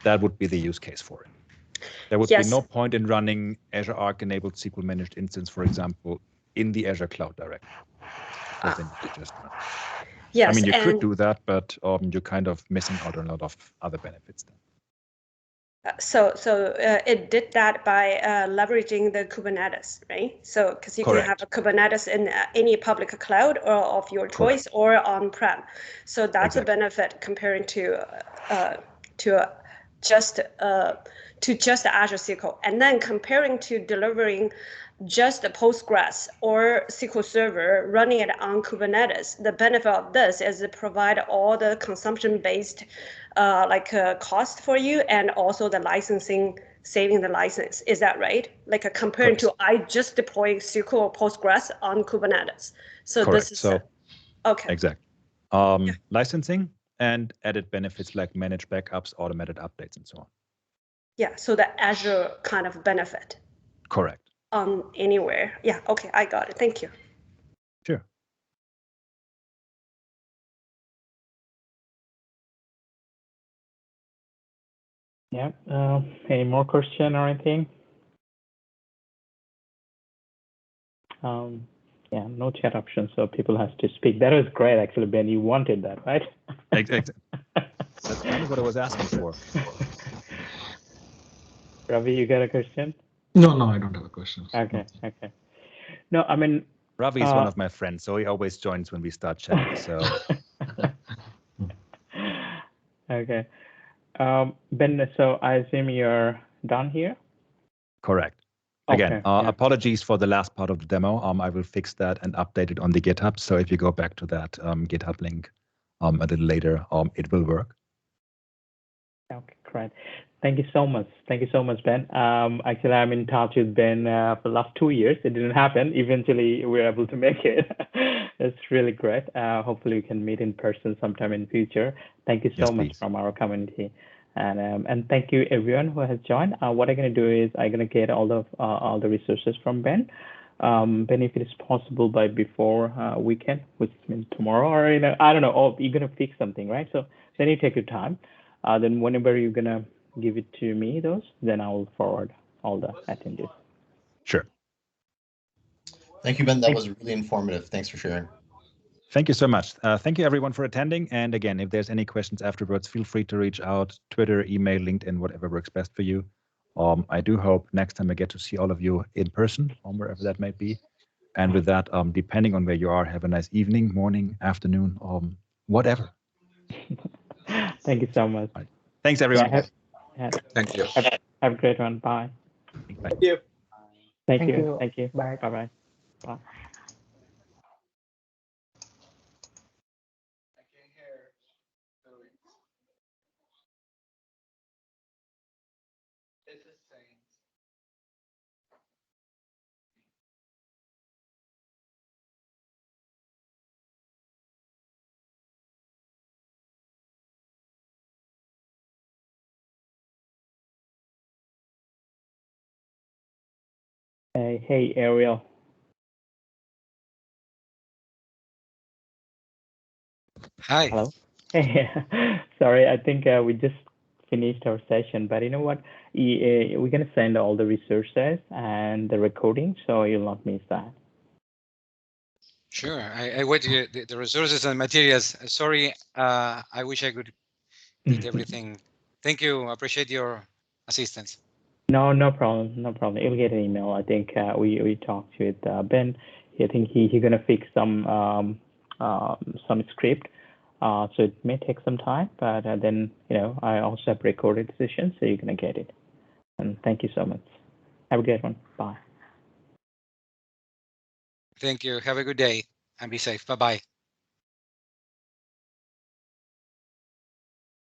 That would be the use case for it. There would be no point in running Azure Arc enabled SQL Managed Instance, for example, in the Azure cloud directly. Yes, I mean, you could do that, but you're kind of missing out on a lot of other benefits then. So it did that by leveraging the Kubernetes, right? So because you can have a Kubernetes in any public cloud or of your choice or on-prem. So that's a benefit comparing to just Azure SQL, and then comparing to delivering just a Postgres or SQL Server running it on Kubernetes. The benefit of this is it provide all the consumption-based cost for you, and also the licensing, saving the license. Is that right? Like comparing to I just deploy SQL or Postgres on Kubernetes. So this is okay. Exactly. Licensing and added benefits like managed backups, automated updates, and so on. Yeah, so the Azure kind of benefit. Correct. Anywhere. Yeah, okay, I got it. Thank you. Sure. Yeah, any more question or anything? Yeah, no chat option, so people have to speak. That was great, actually, Ben. You wanted that, right? Exactly. That's kind of what I was asking for. Ravi, you got a question? No, I don't have a question. Okay. No, I mean, Ravi is one of my friends, so he always joins when we start chatting. So. Okay. Ben, so I assume you're done here? Correct. Again, apologies for the last part of the demo. I will fix that and update it on the GitHub. So if you go back to that GitHub link a little later, it will work. Okay, great. Thank you so much. Thank you so much, Ben. Actually, I'm in touch with Ben for the last 2 years. It didn't happen. Eventually, we were able to make it. It's really great. Hopefully, we can meet in person sometime in the future. Thank you so much from our community. And thank you everyone who has joined. What I'm going to do is I'm going to get all the resources from Ben. Ben, if it is possible by before weekend, which means tomorrow, or I don't know. Oh, you're going to fix something, right? So then you take your time. Then whenever you're going to give it to me, then I will forward all the attendees. Sure. Thank you, Ben. That was really informative. Thanks for sharing. Thank you so much. Thank you, everyone, for attending. And again, if there's any questions afterwards, feel free to reach out, Twitter, email, LinkedIn, whatever works best for you. I do hope next time I get to see all of you in person, wherever that might be. And with that, depending on where you are, have a nice evening, morning, afternoon, whatever. Thank you so much. Right. Thanks, everyone. Thank you. Have a great one. Bye. Thank you. Thank you. Bye. Bye-bye. Bye. Hey, Ariel. Hi. Hello. Hey, sorry, I think we just finished our session, but you know what? We're going to send all the resources and the recording, so you'll not miss that. Sure. I wait the resources and materials. Sorry, I wish I could get everything. Thank you. I appreciate your assistance. No problem. You'll get an email. I think we talked with Ben. I think he's gonna fix some script. So it may take some time, but then I also have recorded sessions, so you're gonna get it. And thank you so much. Have a good one. Bye. Thank you. Have a good day and be safe. Bye-bye.